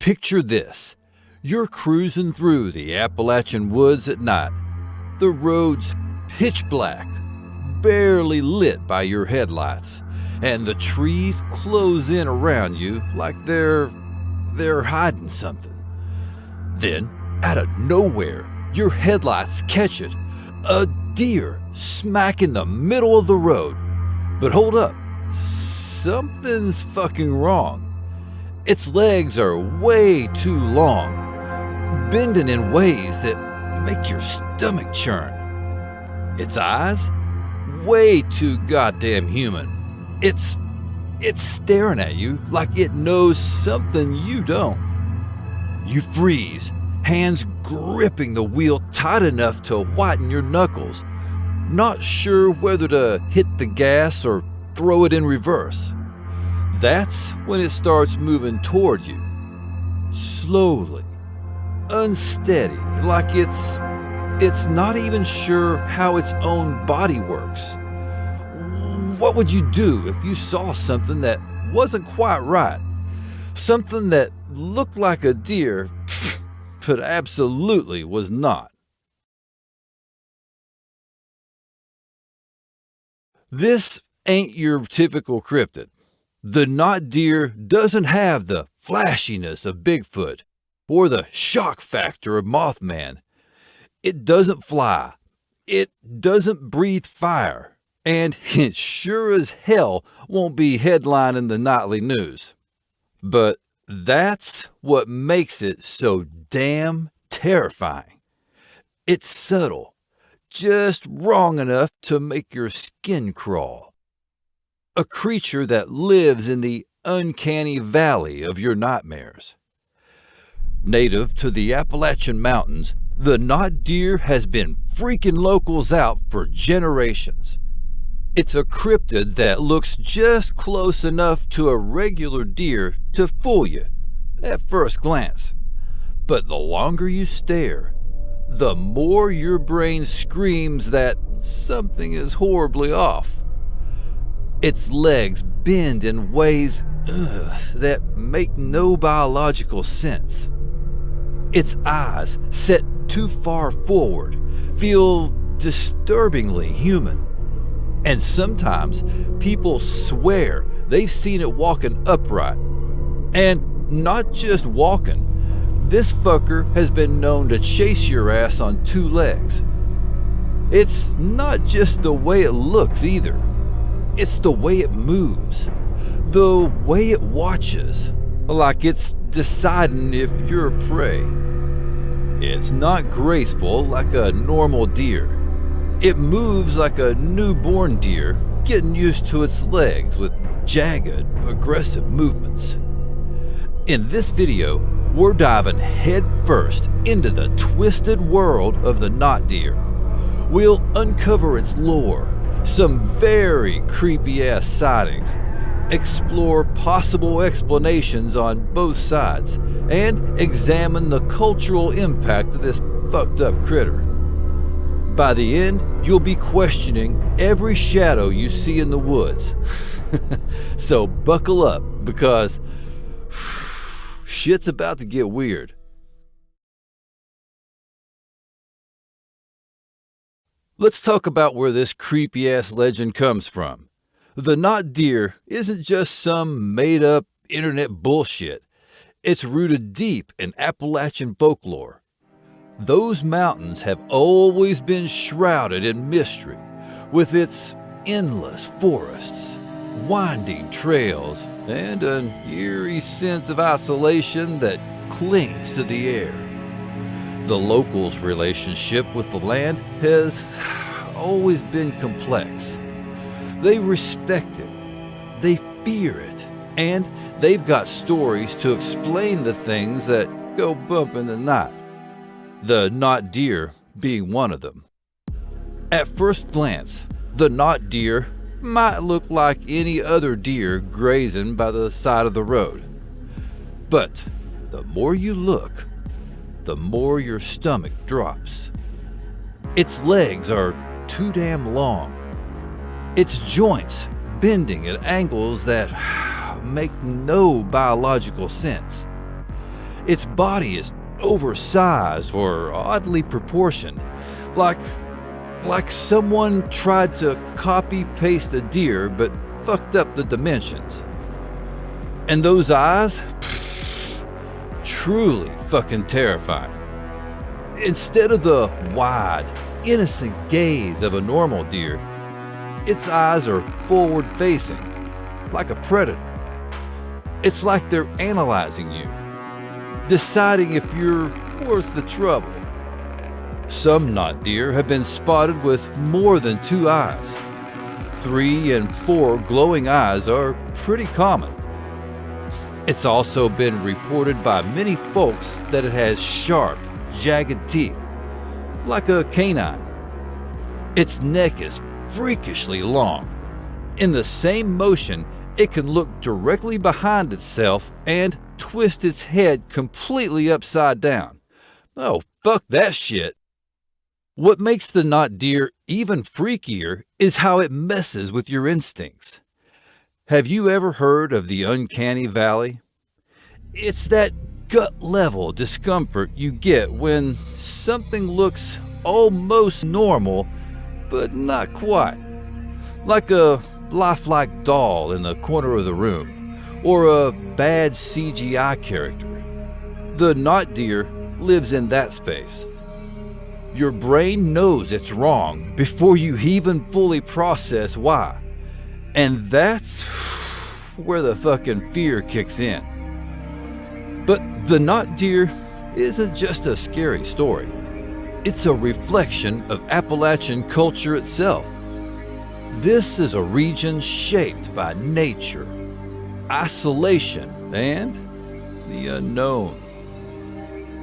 Picture this. You're cruising through the Appalachian woods at night. The road's pitch black, barely lit by your headlights, and the trees close in around you like they're hiding something. Then, out of nowhere, your headlights catch it. A deer smack in the middle of the road. But hold up, something's fucking wrong. Its legs are way too long, bending in ways that make your stomach churn. Its eyes? Way too goddamn human. It's staring at you like it knows something you don't. You freeze, hands gripping the wheel tight enough to whiten your knuckles, not sure whether to hit the gas or throw it in reverse. That's when it starts moving toward you. Slowly, unsteady, like it's not even sure how its own body works. What would you do if you saw something that wasn't quite right? Something that looked like a deer, but absolutely was not. This ain't your typical cryptid. The not deer doesn't have the flashiness of Bigfoot or the shock factor of Mothman. It doesn't fly. It doesn't breathe fire. And it sure as hell won't be headlining the nightly news. But that's what makes it so damn terrifying. It's subtle, just wrong enough to make your skin crawl. A creature that lives in the uncanny valley of your nightmares. Native to the Appalachian Mountains, the not deer has been freaking locals out for generations. It's a cryptid that looks just close enough to a regular deer to fool you at first glance. But the longer you stare, the more your brain screams that something is horribly off. Its legs bend in ways that make no biological sense. Its eyes, set too far forward, feel disturbingly human. And sometimes people swear they've seen it walking upright. And not just walking. This fucker has been known to chase your ass on two legs. It's not just the way it looks either. It's the way it moves, the way it watches, like it's deciding if you're prey. It's not graceful like a normal deer. It moves like a newborn deer, getting used to its legs with jagged, aggressive movements. In this video, we're diving head first into the twisted world of the not deer. We'll uncover its lore, some very creepy-ass sightings, explore possible explanations on both sides, and examine the cultural impact of this fucked up critter. By the end, you'll be questioning every shadow you see in the woods. So buckle up, because shit's about to get weird. Let's talk about where this creepy-ass legend comes from. The not deer isn't just some made-up internet bullshit. It's rooted deep in Appalachian folklore. Those mountains have always been shrouded in mystery, with its endless forests, winding trails, and an eerie sense of isolation that clings to the air. The locals' relationship with the land has always been complex. They respect it, they fear it, and they've got stories to explain the things that go bump in the night. The not deer being one of them. At first glance, the not deer might look like any other deer grazing by the side of the road. But the more you look, the more your stomach drops. Its legs are too damn long. Its joints bending at angles that make no biological sense. Its body is oversized or oddly proportioned, like someone tried to copy-paste a deer but fucked up the dimensions. And those eyes? Truly fucking terrifying. Instead of the wide, innocent gaze of a normal deer, its eyes are forward-facing, like a predator. It's like they're analyzing you, deciding if you're worth the trouble. Some knot deer have been spotted with more than 2 eyes. 3 and 4 glowing eyes are pretty common. It's also been reported by many folks that it has sharp, jagged teeth, like a canine. Its neck is freakishly long. In the same motion, it can look directly behind itself and twist its head completely upside down. Oh, fuck that shit. What makes the knot deer even freakier is how it messes with your instincts. Have you ever heard of the uncanny valley? It's that gut-level discomfort you get when something looks almost normal, but not quite. Like a lifelike doll in the corner of the room, or a bad CGI character. The knot deer lives in that space. Your brain knows it's wrong before you even fully process why. And that's where the fucking fear kicks in. But the knot deer isn't just a scary story. It's a reflection of Appalachian culture itself. This is a region shaped by nature, isolation, and the unknown.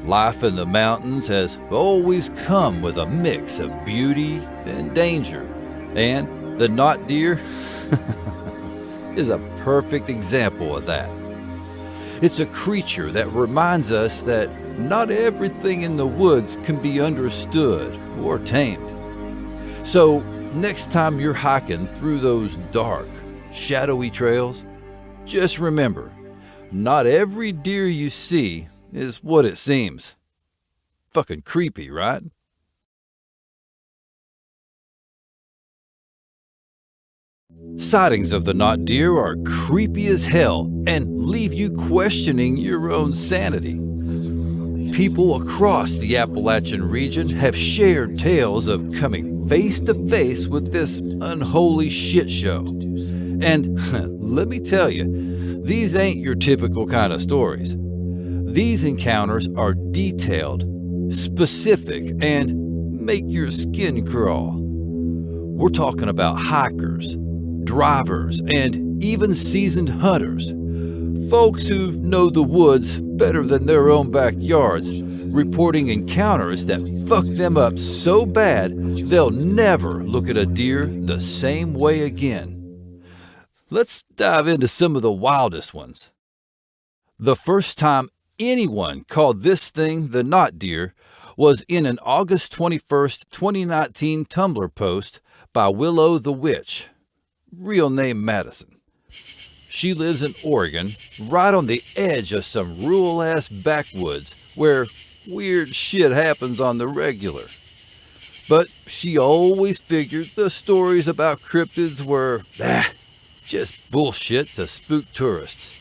Life in the mountains has always come with a mix of beauty and danger, and the knot deer is a perfect example of that. It's a creature that reminds us that not everything in the woods can be understood or tamed. So next time you're hiking through those dark, shadowy trails, just remember, not every deer you see is what it seems. Fucking creepy, right? Sightings of the knot deer are creepy as hell and leave you questioning your own sanity. People across the Appalachian region have shared tales of coming face to face with this unholy shit show. And let me tell you, these ain't your typical kind of stories. These encounters are detailed, specific, and make your skin crawl. We're talking about hikers, drivers, and even seasoned hunters. Folks who know the woods better than their own backyards, reporting encounters that fuck them up so bad they'll never look at a deer the same way again. Let's dive into some of the wildest ones. The first time anyone called this thing the knot deer was in an August 21st, 2019 Tumblr post by Willow the Witch, real name Madison. She lives in Oregon, right on the edge of some rural-ass backwoods where weird shit happens on the regular. But she always figured the stories about cryptids were, just bullshit to spook tourists.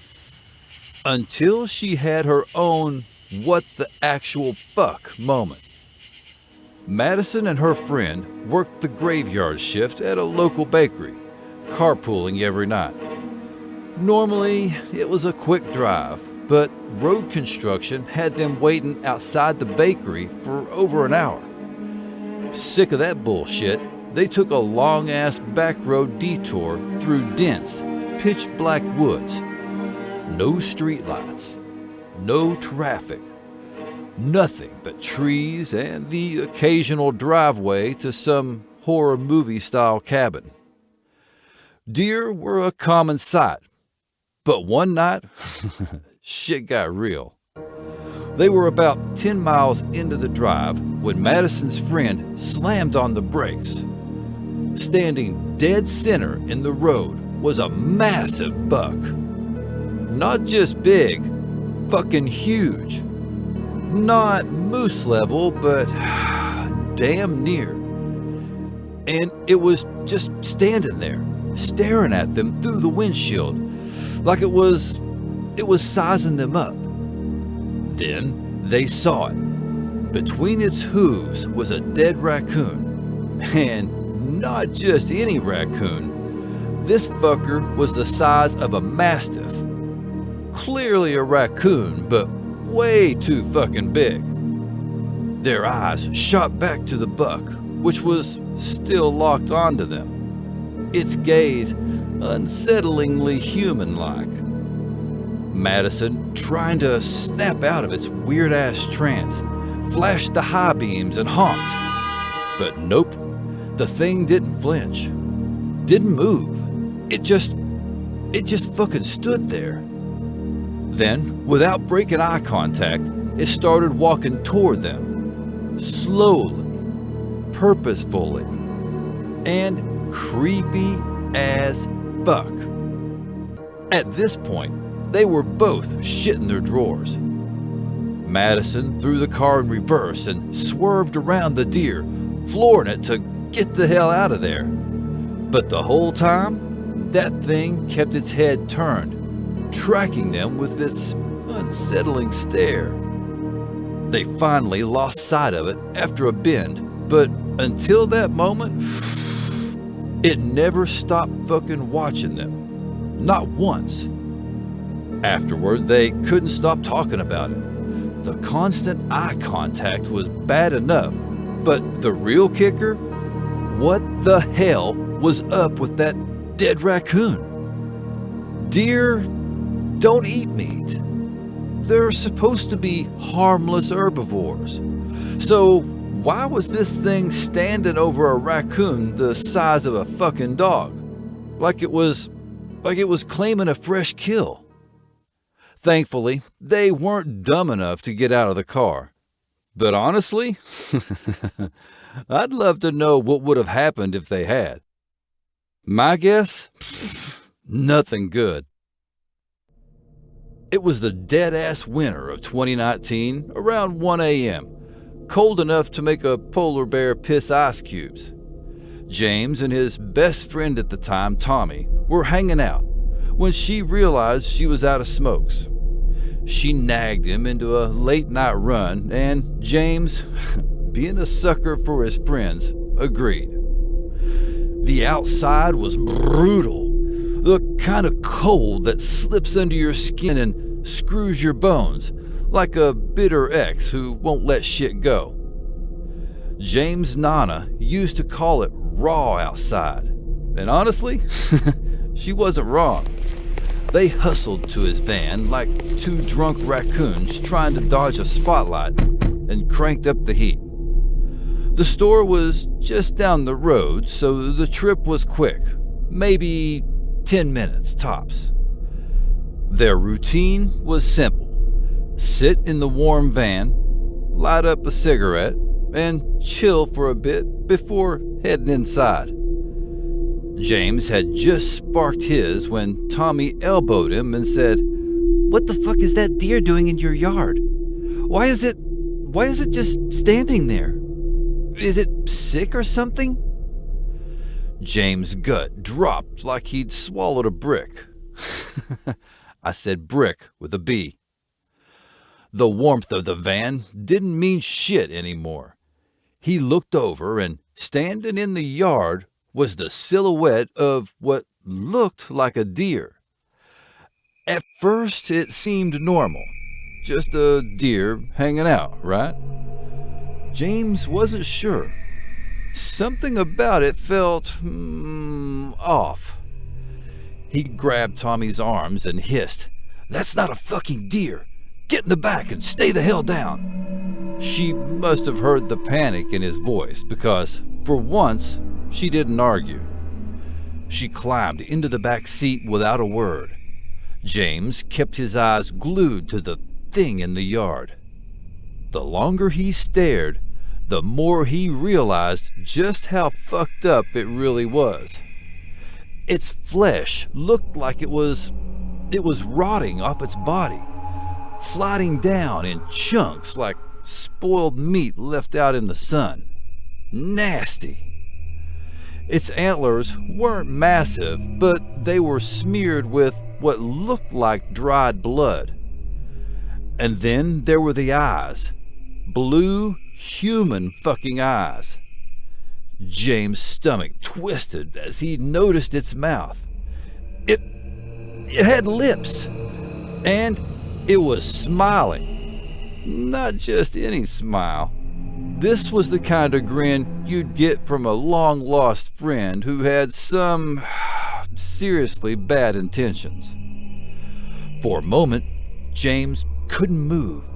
Until she had her own what the actual fuck moment. Madison and her friend worked the graveyard shift at a local bakery, carpooling every night. Normally, it was a quick drive, but road construction had them waiting outside the bakery for over an hour. Sick of that bullshit, they took a long-ass back road detour through dense, pitch-black woods. No streetlights, no traffic, nothing but trees and the occasional driveway to some horror movie-style cabin. Deer were a common sight, but one night, shit got real. They were about 10 miles into the drive when Madison's friend slammed on the brakes. Standing dead center in the road was a massive buck. Not just big, fucking huge. Not moose level, but damn near. And it was just standing there, staring at them through the windshield, like it was sizing them up. Then they saw it. Between its hooves was a dead raccoon. And not just any raccoon. This fucker was the size of a mastiff. Clearly a raccoon, but way too fucking big. Their eyes shot back to the buck, which was still locked onto them. Its gaze unsettlingly human-like. Madison, trying to snap out of its weird-ass trance, flashed the high beams and honked. But nope, the thing didn't flinch. Didn't move. It just fucking stood there. Then, without breaking eye contact, it started walking toward them. Slowly, purposefully, and creepy as fuck. At this point, they were both shitting their drawers. Madison threw the car in reverse and swerved around the deer, flooring it to get the hell out of there. But the whole time, that thing kept its head turned, tracking them with its unsettling stare. They finally lost sight of it after a bend, but until that moment, it never stopped fucking watching them. Not once. Afterward, they couldn't stop talking about it. The constant eye contact was bad enough, but the real kicker? What the hell was up with that dead raccoon? Deer don't eat meat. They're supposed to be harmless herbivores. So why was this thing standing over a raccoon the size of a fucking dog? Like it was claiming a fresh kill. Thankfully, they weren't dumb enough to get out of the car. But honestly, I'd love to know what would have happened if they had. My guess? Nothing good. It was the dead-ass winter of 2019, around 1 a.m., cold enough to make a polar bear piss ice cubes. James and his best friend at the time, Tommy, were hanging out when she realized she was out of smokes. She nagged him into a late-night run, and James, being a sucker for his friends, agreed. The outside was brutal, the kind of cold that slips under your skin and screws your bones, like a bitter ex who won't let shit go. James' Nana used to call it raw outside, and honestly, she wasn't wrong. They hustled to his van like two drunk raccoons trying to dodge a spotlight and cranked up the heat. The store was just down the road, so the trip was quick, maybe 10 minutes tops. Their routine was simple. Sit in the warm van, light up a cigarette, and chill for a bit before heading inside. James had just sparked his when Tommy elbowed him and said, "What the fuck is that deer doing in your yard? Why is it just standing there? Is it sick or something?" James' gut dropped like he'd swallowed a brick. I said brick with a B. The warmth of the van didn't mean shit anymore. He looked over, and standing in the yard was the silhouette of what looked like a deer. At first, it seemed normal. Just a deer hanging out, right? James wasn't sure. Something about it felt off. He grabbed Tommy's arms and hissed, "That's not a fucking deer! Get in the back and stay the hell down!" She must have heard the panic in his voice because, for once, she didn't argue. She climbed into the back seat without a word. James kept his eyes glued to the thing in the yard. The longer he stared, the more he realized just how fucked up it really was. Its flesh looked like it was rotting off its body. sliding down in chunks like spoiled meat left out in the sun. Nasty. Its antlers weren't massive, but they were smeared with what looked like dried blood. And then there were the eyes. Blue, human fucking eyes. James' stomach twisted as he noticed its mouth. It had lips, and it was smiling. Not just any smile. This was the kind of grin you'd get from a long-lost friend who had some seriously bad intentions. For a moment, James couldn't move.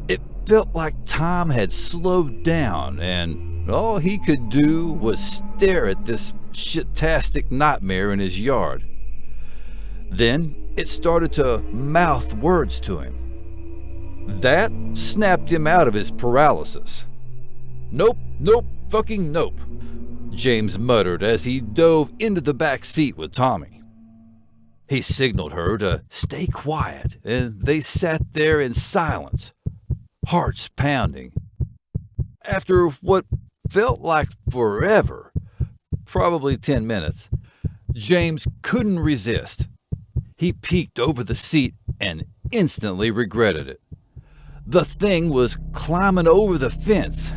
It felt like time had slowed down, and all he could do was stare at this shit-tastic nightmare in his yard. Then it started to mouth words to him. That snapped him out of his paralysis. "Nope, nope, fucking nope," James muttered as he dove into the back seat with Tommy. He signaled her to stay quiet, and they sat there in silence, hearts pounding. After what felt like forever, probably 10 minutes, James couldn't resist. He peeked over the seat and instantly regretted it. The thing was climbing over the fence.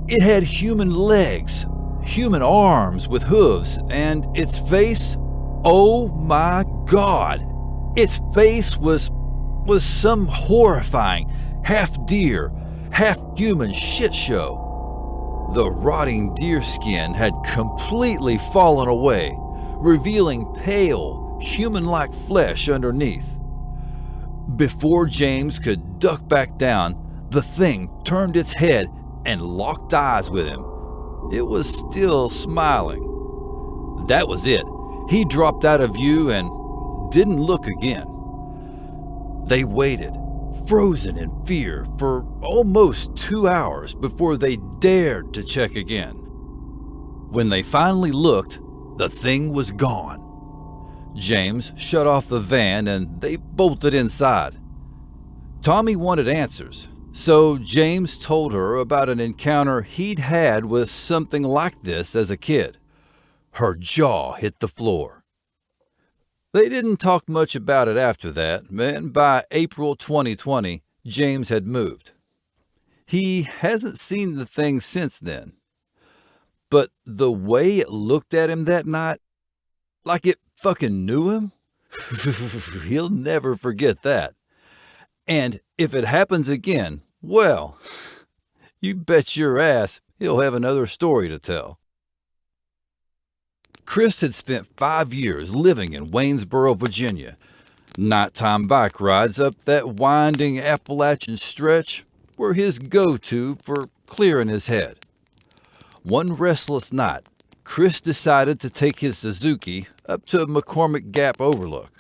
It had human legs, human arms with hooves, and its face, oh my God, its face was some horrifying half-deer, half-human shit show. The rotting deer skin had completely fallen away, revealing pale, human-like flesh underneath. Before James could duck back down, the thing turned its head and locked eyes with him. It was still smiling. That was it. He dropped out of view and didn't look again. They waited, frozen in fear, for almost 2 hours before they dared to check again. When they finally looked, the thing was gone. James shut off the van and they bolted inside. Tommy wanted answers, so James told her about an encounter he'd had with something like this as a kid. Her jaw hit the floor. They didn't talk much about it after that, and by April 2020, James had moved. He hasn't seen the thing since then. But the way it looked at him that night, like it fucking knew him, he'll never forget that. And if it happens again, well, you bet your ass he'll have another story to tell. Chris had spent 5 years living in Waynesboro, Virginia. Nighttime bike rides up that winding Appalachian stretch were his go-to for clearing his head. One restless night, Chris decided to take his Suzuki up to McCormick Gap Overlook,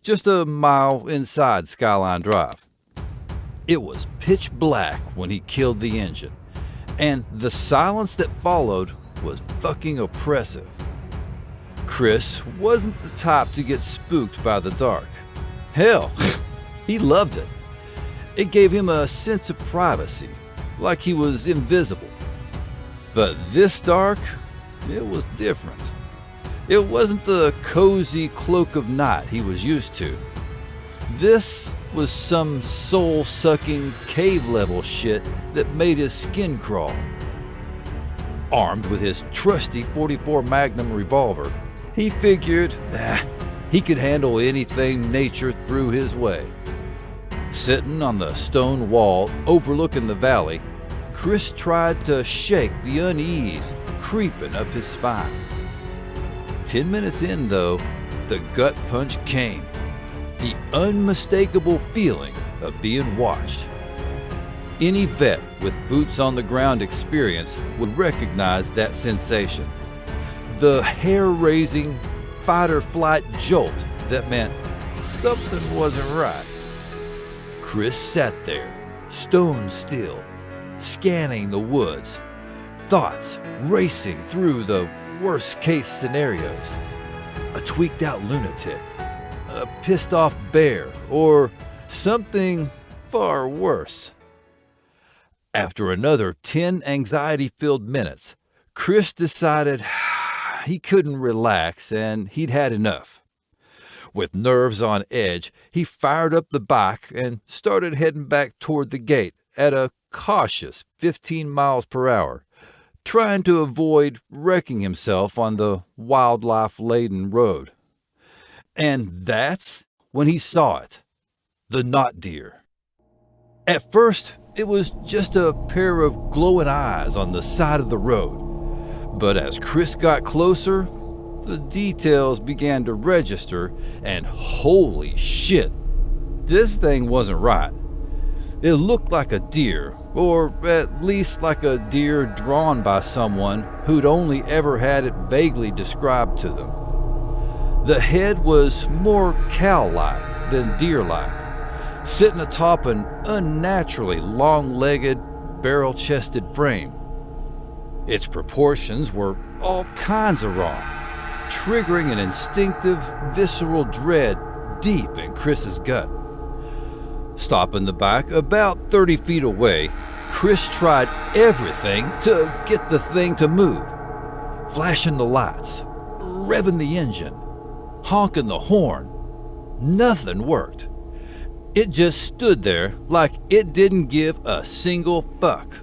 just a mile inside Skyline Drive. It was pitch black when he killed the engine, and the silence that followed was fucking oppressive. Chris wasn't the type to get spooked by the dark. Hell, he loved it. It gave him a sense of privacy, like he was invisible. But this dark, it was different. It wasn't the cozy cloak of night he was used to. This was some soul-sucking, cave-level shit that made his skin crawl. Armed with his trusty .44 Magnum revolver, he figured he could handle anything nature threw his way. Sitting on the stone wall overlooking the valley, Chris tried to shake the unease creeping up his spine. 10 minutes in, though, the gut punch came. The unmistakable feeling of being watched. Any vet with boots on the ground experience would recognize that sensation. The hair-raising fight-or-flight jolt that meant something wasn't right. Chris sat there, stone still, scanning the woods, thoughts racing through the worst-case scenarios. A tweaked-out lunatic, a pissed-off bear, or something far worse. After another 10 anxiety-filled minutes, Chris decided he couldn't relax and he'd had enough. With nerves on edge, he fired up the bike and started heading back toward the gate at a cautious 15 miles per hour, trying to avoid wrecking himself on the wildlife-laden road. And that's when he saw it, the not deer. At first, it was just a pair of glowing eyes on the side of the road. But as Chris got closer, the details began to register, and holy shit, this thing wasn't right. It looked like a deer, or at least like a deer drawn by someone who'd only ever had it vaguely described to them. The head was more cow-like than deer-like, sitting atop an unnaturally long-legged, barrel-chested frame. Its proportions were all kinds of wrong, triggering an instinctive, visceral dread deep in Chris's gut. Stopping the bike about 30 feet away, Chris tried everything to get the thing to move. Flashing the lights, revving the engine, honking the horn. Nothing worked. It just stood there like it didn't give a single fuck.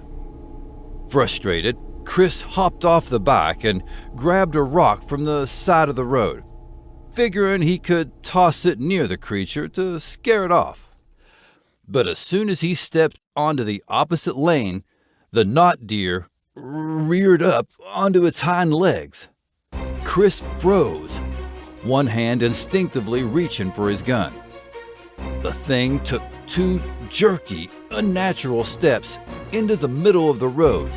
Frustrated, Chris hopped off the bike and grabbed a rock from the side of the road, figuring he could toss it near the creature to scare it off. But as soon as he stepped onto the opposite lane, the not deer reared up onto its hind legs. Chris froze, one hand instinctively reaching for his gun. The thing took 2 jerky, unnatural steps into the middle of the road,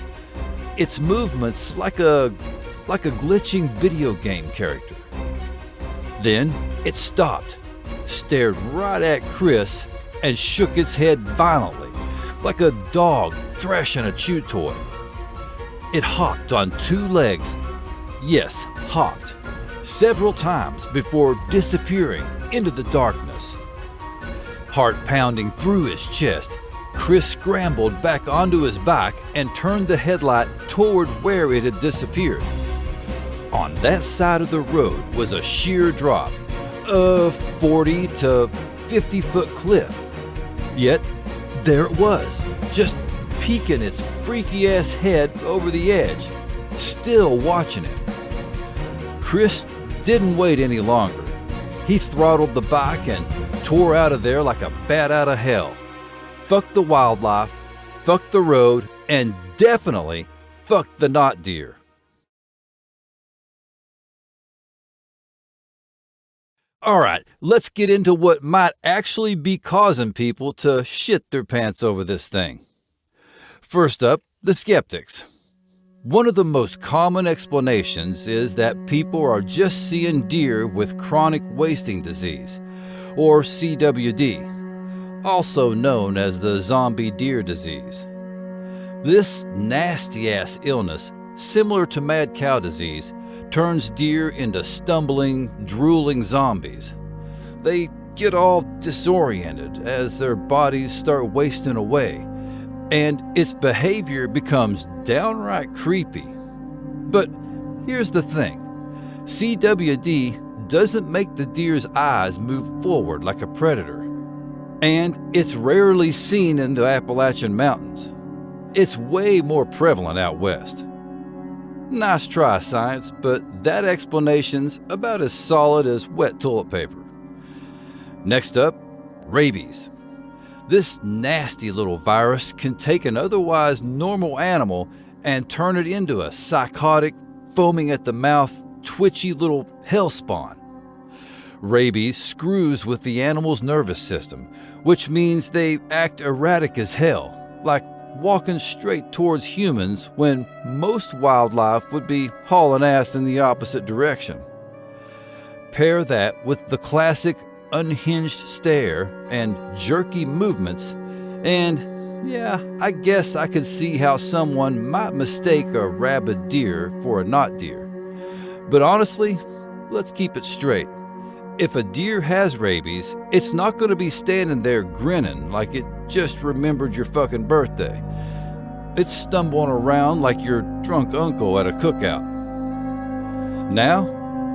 its movements like a glitching video game character. Then it stopped, stared right at Chris, and shook its head violently, like a dog thrashing a chew toy. It hopped on 2 legs, yes, hopped, several times before disappearing into the darkness. Heart pounding through his chest, Chris scrambled back onto his bike and turned the headlight toward where it had disappeared. On that side of the road was a sheer drop, a 40 to 50-foot cliff. Yet, there it was, just peeking its freaky-ass head over the edge, still watching him. Chris didn't wait any longer. He throttled the bike and tore out of there like a bat out of hell. Fuck the wildlife, fuck the road, and definitely fuck the not deer. Alright, let's get into what might actually be causing people to shit their pants over this thing. First up, the skeptics. One of the most common explanations is that people are just seeing deer with chronic wasting disease, or CWD, also known as the zombie deer disease. This nasty-ass illness, similar to mad cow disease, turns deer into stumbling, drooling zombies. They get all disoriented as their bodies start wasting away, and its behavior becomes downright creepy. But here's the thing. CWD doesn't make the deer's eyes move forward like a predator, and it's rarely seen in the Appalachian Mountains. It's way more prevalent out west. Nice try, science, but that explanation's about as solid as wet toilet paper. Next up, rabies. This nasty little virus can take an otherwise normal animal and turn it into a psychotic, foaming at the mouth, twitchy little hellspawn. Rabies screws with the animal's nervous system, which means they act erratic as hell, like walking straight towards humans when most wildlife would be hauling ass in the opposite direction. Pair that with the classic unhinged stare and jerky movements, and yeah, I guess I could see how someone might mistake a rabid deer for a not deer. But honestly, let's keep it straight. If a deer has rabies, it's not going to be standing there grinning like it just remembered your fucking birthday. It's stumbling around like your drunk uncle at a cookout. Now,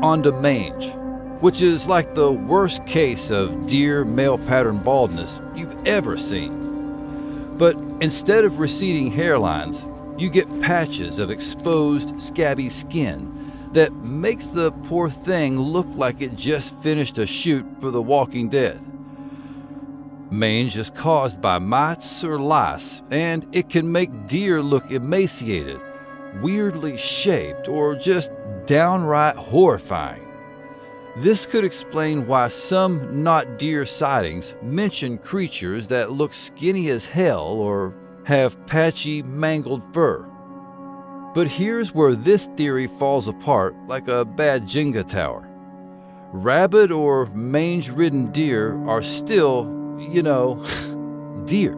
on to mange, which is like the worst case of deer male pattern baldness you've ever seen. But instead of receding hairlines, you get patches of exposed, scabby skin that makes the poor thing look like it just finished a shoot for The Walking Dead. Mange is caused by mites or lice, and it can make deer look emaciated, weirdly shaped, or just downright horrifying. This could explain why some not deer sightings mention creatures that look skinny as hell or have patchy, mangled fur. But here's where this theory falls apart like a bad Jenga tower. Rabid or mange-ridden deer are still, deer.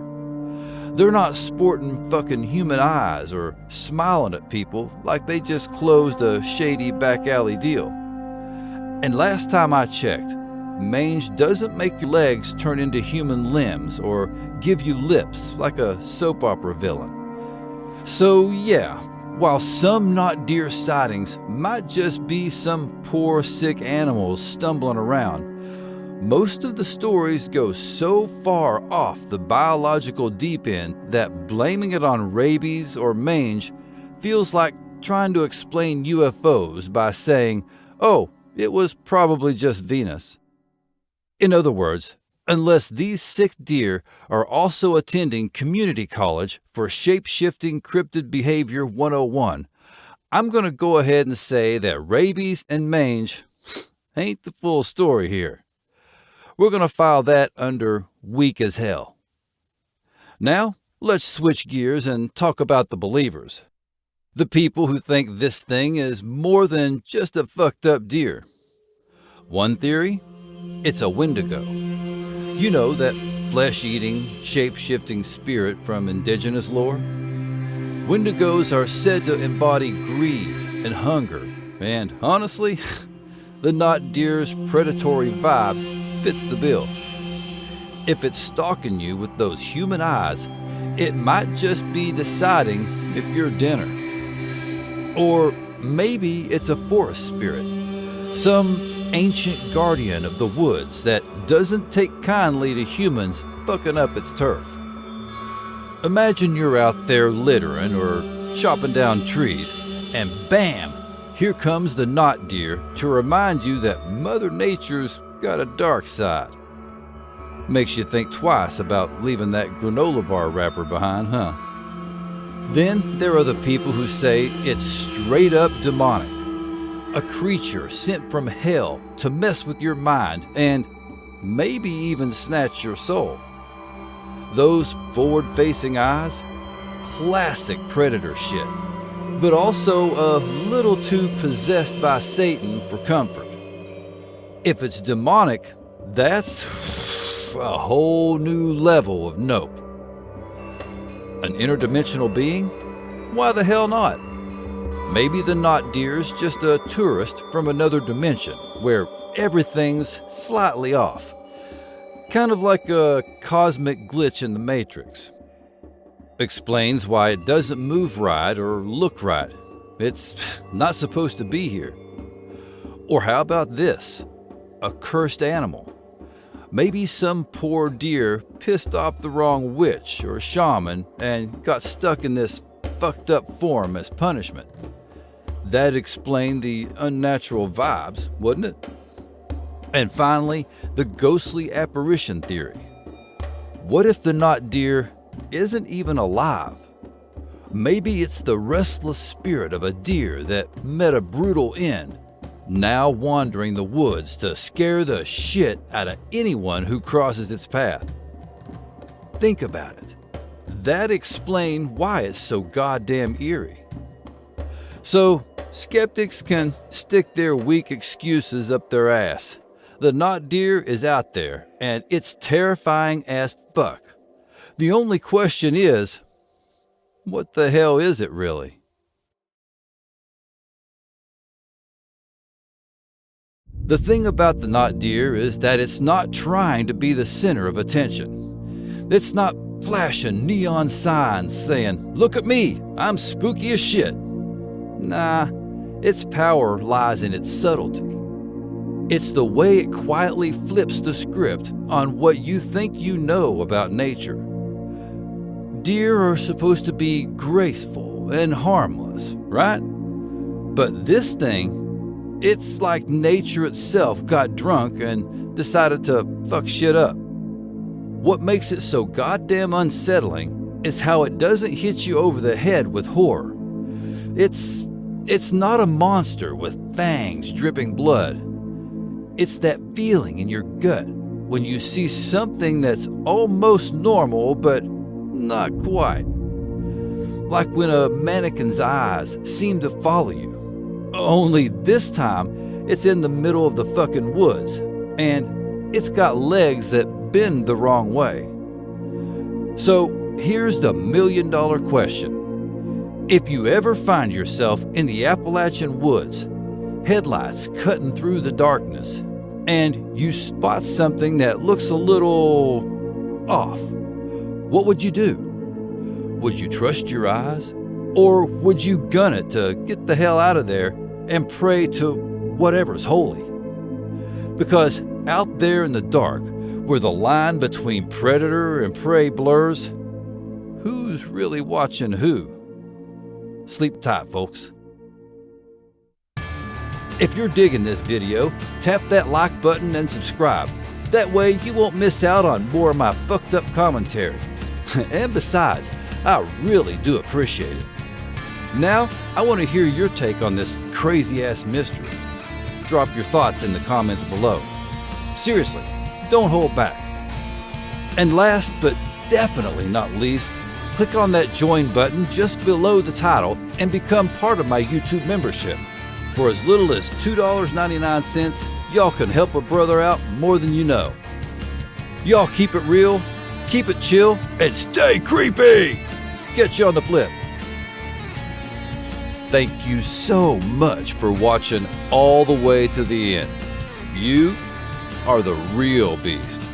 They're not sporting fucking human eyes or smiling at people like they just closed a shady back alley deal. And last time I checked, mange doesn't make your legs turn into human limbs or give you lips like a soap opera villain. So yeah, while some not deer sightings might just be some poor sick animals stumbling around, most of the stories go so far off the biological deep end that blaming it on rabies or mange feels like trying to explain UFOs by saying, oh, it was probably just Venus. In other words, unless these sick deer are also attending community college for shape-shifting cryptid behavior 101, I'm going to go ahead and say that rabies and mange ain't the full story here. We're going to file that under weak as hell. Now, let's switch gears and talk about the believers. The people who think this thing is more than just a fucked up deer. One theory, it's a Wendigo. You know, that flesh-eating, shape-shifting spirit from indigenous lore? Wendigos are said to embody greed and hunger, and honestly, the not deer's predatory vibe fits the bill. If it's stalking you with those human eyes, it might just be deciding if you're dinner. Or maybe it's a forest spirit, some ancient guardian of the woods that doesn't take kindly to humans fucking up its turf. Imagine you're out there littering or chopping down trees, and bam, here comes the not deer to remind you that Mother Nature's got a dark side. Makes you think twice about leaving that granola bar wrapper behind, huh? Then there are the people who say it's straight up demonic. A creature sent from hell to mess with your mind and maybe even snatch your soul. Those forward-facing eyes, classic predator shit, but also a little too possessed by Satan for comfort. If it's demonic, that's a whole new level of nope. An interdimensional being? Why the hell not? Maybe the not deer's just a tourist from another dimension where everything's slightly off. Kind of like a cosmic glitch in the Matrix. Explains why it doesn't move right or look right. It's not supposed to be here. Or how about this? A cursed animal. Maybe some poor deer pissed off the wrong witch or shaman and got stuck in this fucked up form as punishment. That'd explain the unnatural vibes, wouldn't it? And finally, the ghostly apparition theory. What if the not deer isn't even alive? Maybe it's the restless spirit of a deer that met a brutal end, now wandering the woods to scare the shit out of anyone who crosses its path. Think about it. That'd explain why it's so goddamn eerie. So, skeptics can stick their weak excuses up their ass. The not deer is out there, and it's terrifying as fuck. The only question is, what the hell is it really? The thing about the not deer is that it's not trying to be the center of attention. It's not flashing neon signs saying, "Look at me, I'm spooky as shit." Nah, its power lies in its subtlety. It's the way it quietly flips the script on what you think you know about nature. Deer are supposed to be graceful and harmless, right? But this thing, it's like nature itself got drunk and decided to fuck shit up. What makes it so goddamn unsettling is how it doesn't hit you over the head with horror. It's not a monster with fangs dripping blood. It's that feeling in your gut when you see something that's almost normal but not quite. Like when a mannequin's eyes seem to follow you. Only this time, it's in the middle of the fucking woods, and it's got legs that bend the wrong way. So here's the million-dollar question. If you ever find yourself in the Appalachian woods, headlights cutting through the darkness, and you spot something that looks a little off, what would you do? Would you trust your eyes? Or would you gun it to get the hell out of there and pray to whatever's holy? Because out there in the dark, where the line between predator and prey blurs, who's really watching who? Sleep tight, folks. If you're digging this video, tap that like button and subscribe. That way you won't miss out on more of my fucked up commentary. And besides, I really do appreciate it. Now, I want to hear your take on this crazy-ass mystery. Drop your thoughts in the comments below. Seriously, don't hold back. And last but definitely not least, click on that join button just below the title and become part of my YouTube membership. For as little as $2.99, y'all can help a brother out more than you know. Y'all keep it real, keep it chill, and stay creepy! Catch you on the flip. Thank you so much for watching all the way to the end. You are the real beast.